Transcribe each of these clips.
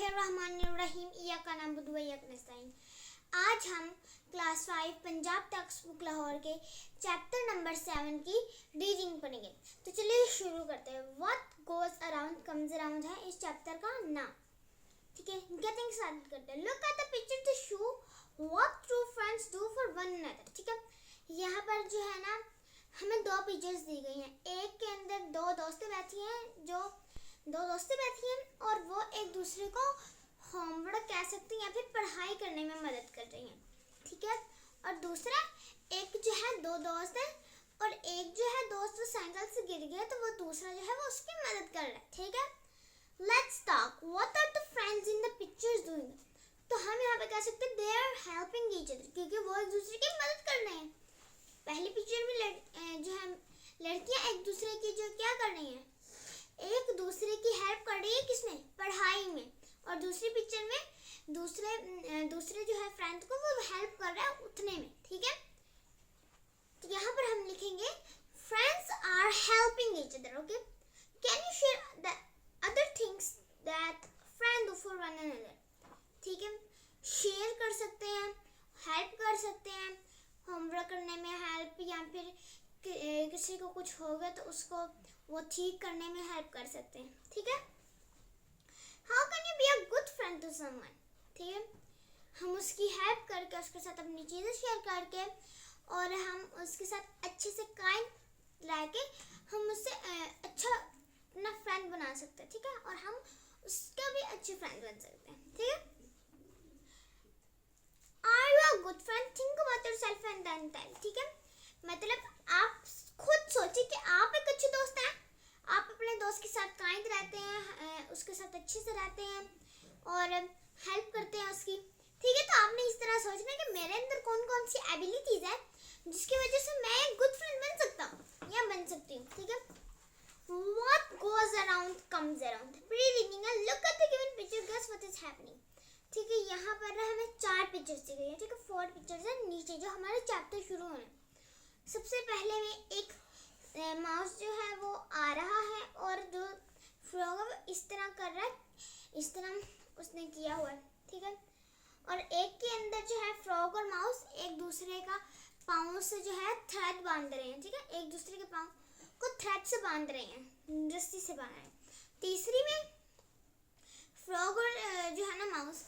बिस्मिल्लाहिर्रहमानिर्रहीम इय्याका नअबुदु व इय्याका नस्तईन। आज हम class 5 Punjab text book Lahore के चैप्टर नंबर 7 की रीडिंग पढ़ेंगे। तो चलिए शुरू करते हैं। What goes around comes around है इस चैप्टर का नाम। ठीक है, गेटिंग स्टार्ट करते हैं। Look at the picture to show what true friends do for one another. ठीक है, यहाँ पर जो है ना हमें दो पिक्चर्स दी गई हैं। एक के अंदर दो दोस्तें बैठी हैं और वो एक दूसरे को होमवर्क कह सकती हैं या फिर पढ़ाई करने में मदद कर रही हैं। ठीक है, और दूसरा एक जो है दो दोस्त है और एक जो है दोस्त वो साइकिल से गिर गया तो वो दूसरा जो है वो उसकी मदद कर रहा है। ठीक है, let's talk what are the friends in the pictures doing. तो हम यहाँ पे कह सकते हैं they are helping each other, क्योंकि वो एक दूसरे की मदद कर रहे हैं। पहली पिक्चर में जो है लड़कियां एक दूसरे की जो क्या कर रही हैं, एक दूसरे की हेल्प कर रही है किसमें, पढ़ाई में। और दूसरी पिक्चर में दूसरे जो है फ्रेंड को वो हेल्प कर रहा है उठने में। ठीक है, तो यहाँ पर हम लिखेंगे friends are helping each other. Okay, can you share the other things that friend do for one another. ठीक है, शेयर कर सकते हैं, हेल्प कर सकते हैं, होमवर्क करने में हेल्प, या फिर किसी को कुछ हो गया तो उसको वो ठीक करने में हेल्प कर सकते हैं। ठीक है, how can you be a good friend to someone. ठीक है, हम उसकी हेल्प करके उसके साथ अपनी चीज़ें शेयर करके और हम उसके साथ अच्छे से काइंड रह के हम उससे अच्छा अपना फ्रेंड बना सकते हैं। ठीक है, और हम उसका भी अच्छे फ्रेंड बन सकते हैं। ठीक है, are you a good friend, think about yourself and then tell. ठीक है, मतलब आप खुद सोचिए कि आप एक अच्छे दोस्त हैं, आप अपने दोस्त के साथ काइंड रहते हैं, उसके साथ अच्छे से रहते हैं और हेल्प करते हैं उसकी। ठीक है, तो आपने इस तरह सोचना है कि मेरे अंदर कौन कौन सी एबिलिटीज है जिसकी वजह से मैं एक गुड फ्रेंड बन सकता हूँ या बन सकती हूँ। ठीक है, what goes around comes around. Reading है, look at the given picture, guess what is happening. ठीक है, यहाँ पर हमें 4 पिक्चर्स दी गई है। ठीक है, 4 पिक्चर्स है नीचे जो हमारे चैप्टर शुरू होने। सबसे पहले में एक माउस जो है वो आ रहा है और जो फ्रॉग है वो इस तरह कर रहा है, इस तरह उसने किया हुआ है। ठीक है, और एक के अंदर जो है फ्रॉग और माउस एक दूसरे का पाँव से जो है थ्रेड बांध रहे हैं। ठीक है, एक दूसरे के पाँव को थ्रेड से बांध रहे हैं, रस्सी से बांध रहे हैं। तीसरी में फ्रॉग और जो है ना माउस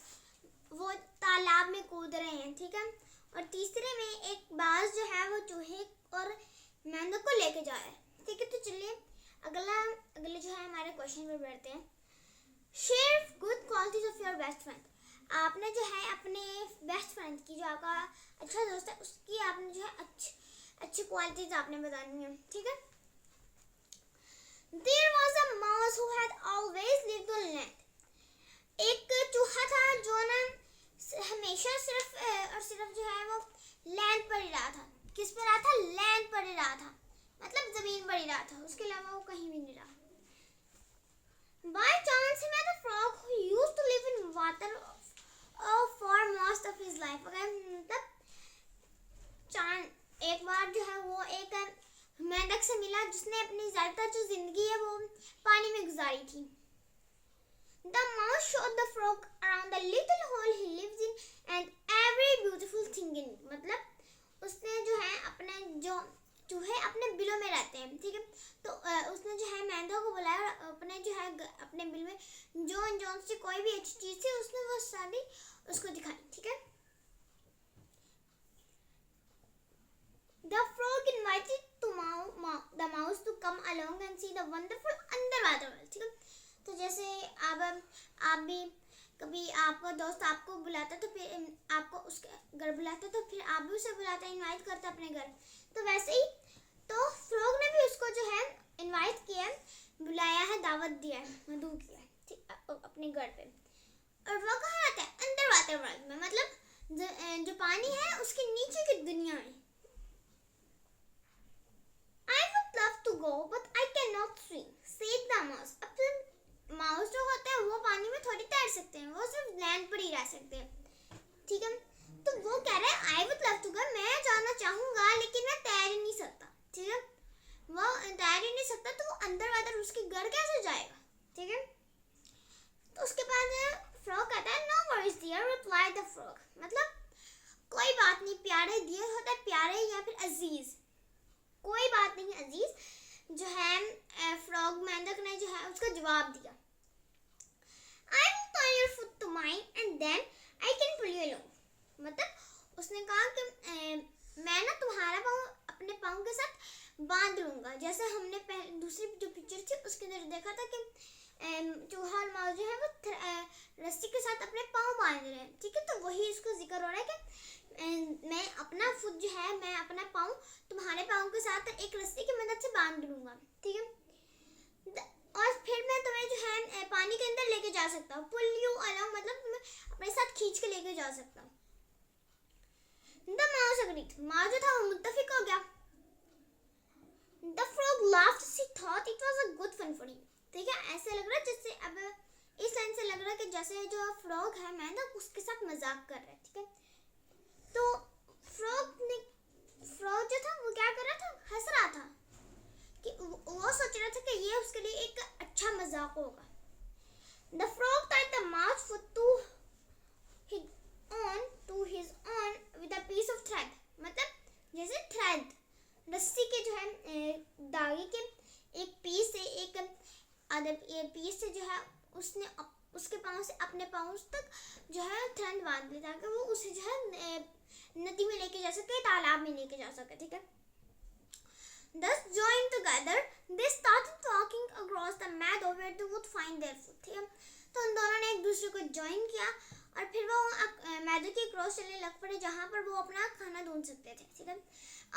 वो तालाब में कूद रहे हैं। ठीक है, और तीसरे में एक बाज जो है वो चूहे और मेंढक को लेके जा रहा है। ठीक है, तो चलिए अगले जो है हमारे क्वेश्चन पर बढ़ते हैं। Share good qualities of your best friend. आपने जो है अपने बेस्ट फ्रेंड की, जो आपका अच्छा दोस्त है, उसकी आपने जो है अच्छी क्वालिटीज आपने बतानी है। ठीक है, there was a mouse who had always lived on land. एक चूहा था जो ना हमेशा सिर्फ और सिर्फ जो है वो लैंड पर ही रहा था। किस पर रहा था, लैंड पर ही रहा था, मतलब जमीन पर ही रहा था, उसके अलावा वो कहीं भी नहीं रहा। By chance he met a frog who used to live in water for most of his life. मतलब एक बार जो है वो एक मेंढक से मिला जिसने अपनी ज़्यादातर जो जिंदगी है वो पानी में गुजारी थी। The mouse showed the frog around the little hole he lives in and every beautiful thing in it. मतलब उसने जो है अपने जो चूहे अपने बिलों में रहते हैं। ठीक है, तो उसने जो है मेंढक को बुलाया और अपने जो है अपने बिल में जो से कोई भी अच्छी चीज़ थी उसने वो सारी उसको दिखाई। ठीक है, The frog invited the mouse to come along and see the wonderful underwater world. ठीक है, तो जैसे आप भी कभी आपका दोस्त आपको बुलाता तो फिर आपको उसके घर बुलाता तो फिर आप भी उसे बुलाते, इनवाइट करते अपने घर। तो वैसे ही तो फ्रॉग ने भी उसको जो है इनवाइट किया, बुलाया है, दावत दिया है, मधु किया है। ठीक, अपने घर पे। और वो कहाँ रहता है, अंडर वाटर वर्ल्ड में, मतलब जो पानी है उसके नीचे की दुनिया में। I would love to go but I cannot swim, said the mouse. अब माउस जो होता है वो पानी में थोड़ी तैर सकते हैं, वो सिर्फ लैंड पर ही रह सकते हैं। ठीक है, तो वो कह रहा है I would love to go, मैं जाना चाहूँगा लेकिन मैं तैर ही नहीं सकता। ठीक है, वो तैर ही नहीं सकता तो वो अंदर वाटर उसके घर कैसे जाएगा। ठीक है, तो उसके बाद अजीज, कोई बात नहीं अजीज, जो है फ्रॉग मेंढक ने जो है उसका जवाब दिया, I will tie your foot to mine and then I can pull you along। मतलब उसने कहा कि मैं ना तुम्हारा पाँव अपने पाँव के साथ बांध लूंगा, जैसे हमने पहले दूसरी जो पिक्चर थी उसके अंदर देखा था कि चूहा और माउस जो है वो रस्सी के साथ अपने पाँव बांध रहे हैं, ठीक है। तो वही इसका जिक्र हो रहा है कि मैं अपना फुट जो है, मैं अपना पाँव तुम्हारे पाँव के साथ एक रस्सी की मदद से बांध लूंगा, ठीक है। और फिर मैं तुम्हें जो है पानी के अंदर लेके जा सकता हूँ, पुल यू अलोंग मतलब तुम्हें अपने साथ खींच के लेके जा सकता हूँ। द माउस अग्रीड, माउस जो था वो मुत्तफिक हो गया। The frog laughed, she thought it was a good fun for him। ठीक है, ऐसे लग रहा है जैसे अब इस लाइन से लग रहा है कि जैसे जो फ्रॉग है मेंढक उसके साथ मजाक कर रहा है, ठीक है। तो फ्रॉग जो था वो क्या कर रहा था, हंस रहा था कि वो सोच रहा था कि ये उसके लिए एक अच्छा मजाक होगा। The frog tied the mouse foot to his own with a piece of thread। मतलब जैसे थ्रेड, रस्सी के जो है धागे के एक पीस से एक आधे पीस से जो है उसने उसके पाँव से अपने पाँव तक जो है थ्रेड बांध लिया ताकि वो उसे जो है नदी में लेके जा सके, तालाब में लेके जा सके, ठीक है। Thus joined together, they started walking across the meadow where they would find their food। ठीक है, तो उन दोनों ने एक दूसरे को ज्वाइन किया और फिर वो मैदो के क्रॉस चलने लग पड़े जहाँ पर वो अपना खाना ढूंढ सकते थे, ठीक है।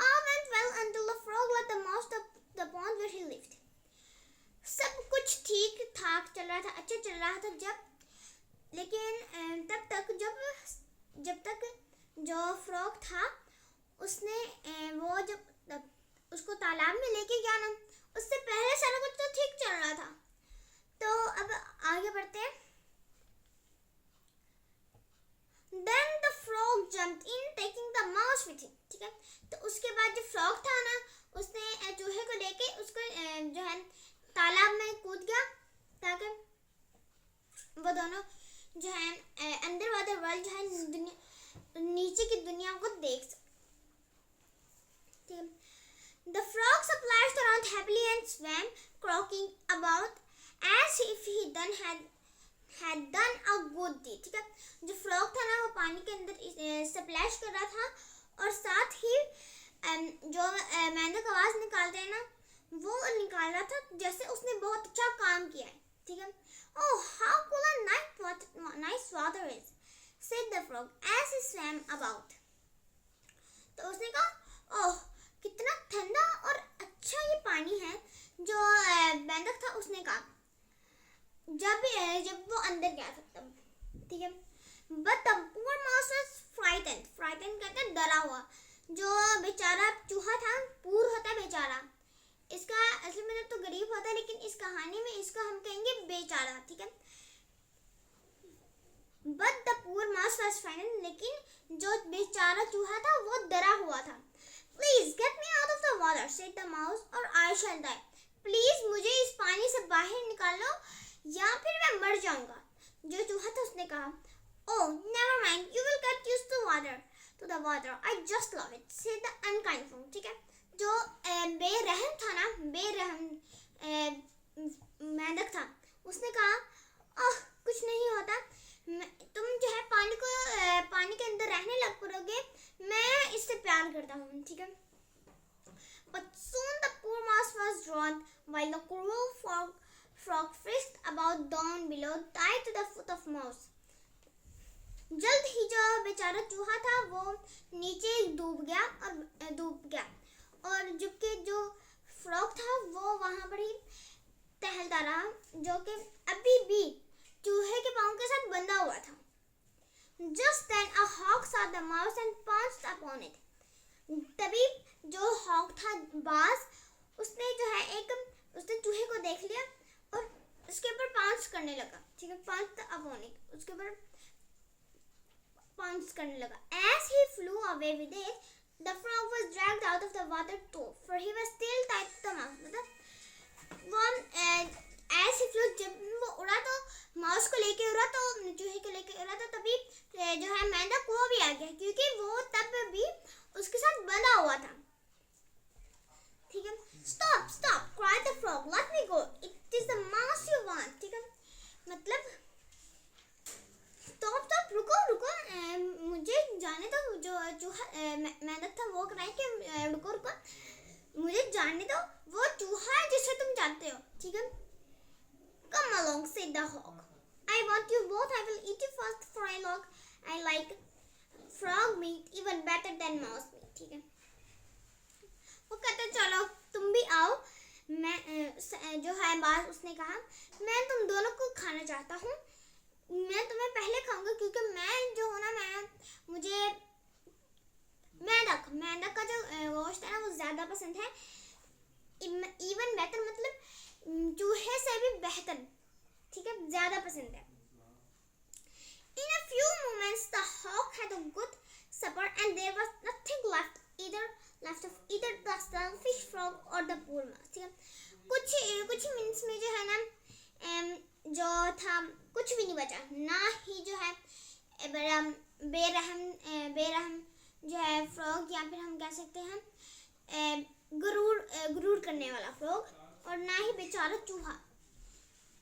All went well until the frog let the mouse the pond where he lived। सब कुछ ठीक ठाक चल रहा था, अच्छा चल रहा था लेकिन तब तक जब तक जो फ्रॉग था उसने वो जब उसको तालाब में लेके गया ना, उससे पहले सारा कुछ तो ठीक चल रहा था। तो अब आगे बढ़ते हैं। Then the frog jumped in, taking the mouse with him। ठीक है, तो उसके बाद जो फ्रॉग था ना उसने चूहे को लेके उसको जो है तालाब में कूद गया ताकि वो दोनों जो है अंदर वाला वर्ल्ड जो है नीचे की दुनिया को देख सके, ठीक है। The frog splashed around happily and swam, croaking about as if he had done a good deed। ठीक है, जो फ्रॉग था ना वो पानी के अंदर स्प्लैश कर रहा था और साथ ही जो मेंढक आवाज निकालते हैं ना वो निकाल रहा था जैसे उसने बहुत अच्छा काम किया है, ठीक है। Oh, how cool and nice water is, said the frog as he swam about। तो उसने कहा, ओह कितना ठंडा और अच्छा ये पानी है। जो मेंढक था उसने कहा जब वो अंदर गया था तब, ठीक है। But the poor mouse was frightened कहते हैं डरा हुआ। जो बेचारा चूहा था, पूर होता है बेचारा, इसका असली मतलब तो गरीब होता है लेकिन इस कहानी में इसका हम कहेंगे बेचारा, ठीक है। But the poor mouse was frightened, लेकिन जो बेचारा चूहा था वो डरा हुआ था। Please get me out of the water, said the mouse, or I shall die। Please मुझे इस पानी से बाहर निकालो या फिर मैं मर जाऊंगा। जो चूहा था उसने कहा, Oh, never mind, you will get used to the water, I just love it, said the unkind frog। ठीक है, जो बेरहम था ना, मेंढक था, उसने कहा, ओह कुछ नहीं होता, तुम जो है पानी के अंदर रहने लग पड़ोगे, मैं इससे प्यार करता हूँ, ठीक है। But soon the poor mouse was drowned while the cruel frog frisked about down below, tied to the foot of mouse। जल्द ही जो बेचारा चूहा था वो नीचे डूब गया और जबकि जो फ्रॉग था वो वहां पर ही टहलता रहा, जो कि अभी भी चूहे के पाँव के साथ बंधा हुआ था। Just then a hawk saw the mouse and pounced upon it। तभी जो हॉक था बाज, उसने जो है उसने चूहे को देख लिया और उसके ऊपर पाउंस करने लगा, ठीक है। pounced upon it, उसके ऊपर पाउंस करने लगा। As he flew away with it, the frog was dragged out of the water too, for he was still tied to the mouse। मतलब वो as he flew, जब वो उड़ा तो माउस को लेके उड़ा, तो चूहे को लेके उड़ा, तो तभी जो है मेंढक वो भी आ गया क्योंकि वो तब भी उसके साथ बंधा हुआ था, चूहा मेहनत था वो कराए कि रुको रुको मुझे जानने दो, वो चूहा है जिसे तुम जानते हो, ठीक है। Come along, said the hawk. I want you both. I will eat you first, for I like frog meat even better than mouse meat, ठीक है। वो कहते चलो तुम भी आओ। मैं जो है बात उसने कहा, मैं तुम दोनों को खाना चाहता हूँ, मैं तुम्हें पहले खाऊंगा क्योंकि मैं जो हूँ ना, मुझे मेंढक का जो गोश्त है ना वो ज़्यादा पसंद है। इवन बेटर मतलब चूहे से भी बेहतर, ठीक है, ज़्यादा पसंद है। In a few moments the hawk had a good supper and there was nothing left of either the selfish frog or the poor mouse, ठीक है। कुछ मिनट्स में जो है ना जो था कुछ भी नहीं बचा, ना ही जो है बेरहम जो है फ्रॉग, या फिर हम कह सकते हैं गुरूर करने वाला फ्रॉग, और ना ही बेचारा चूहा।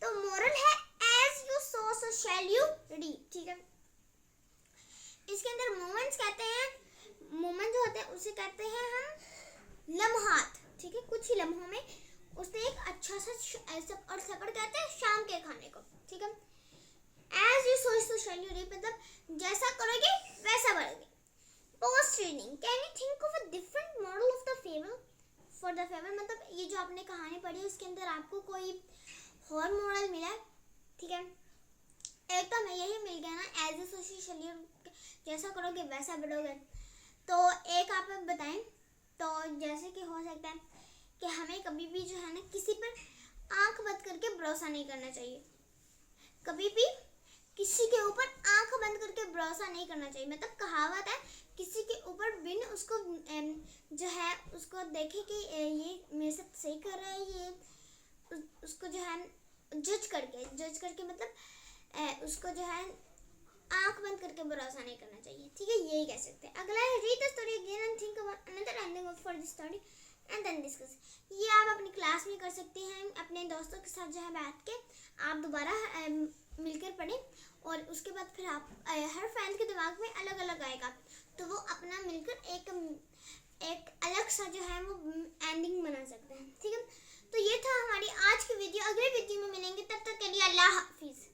तो मोरल है as you sow so shall you reap, ठीक है। इसके अंदर मोमेंट्स कहते हैं, मोमेंट जो होते हैं उसे कहते हैं हम लम्हात, ठीक है। कुछ ही लम्हों में उसने एक अच्छा सा और सफर कहते हैं शाम के खाने को, ठीक है। As you sow so shall you reap मतलब जैसा करोगे वैसा बढ़ोगे। Post reading, can you think of a different model of the fable for the fable, मतलब ये जो आपने कहानी पढ़ी उसके अंदर आपको कोई और मॉडल मिला, ठीक है। एक तो हमें यही मिल गया ना, एज ए सोशल जैसा करोगे वैसा बढ़ोगे। तो एक आप बताएं, तो जैसे कि हो सकता है कि हमें कभी भी जो है ना किसी पर आंख बंद करके भरोसा नहीं करना चाहिए, कभी भी किसी के ऊपर आंख बंद करके भरोसा नहीं करना चाहिए। मतलब कहावत है, किसी के ऊपर बिन उसको जो है उसको देखे कि ये मेरे साथ सही कर रहा है, ये उसको जो है जज करके मतलब उसको जो है आंख बंद करके भरोसा नहीं करना चाहिए, ठीक है। यही कह सकते हैं। अगला है read the story again and think about another ending for the story and then discuss. ये आप अपनी क्लास में कर सकते हैं, अपने दोस्तों के साथ जो है बैठ के आप दोबारा मिलकर पढ़ें, और उसके बाद फिर आप हर फ्रेंड के दिमाग में अलग अलग आएगा, तो वो अपना मिलकर एक अलग सा जो है वो एंडिंग बना सकते हैं, ठीक है। तो ये था हमारी आज की वीडियो। अगले वीडियो में मिलेंगे, तब तक के लिए अल्लाह हाफिज़।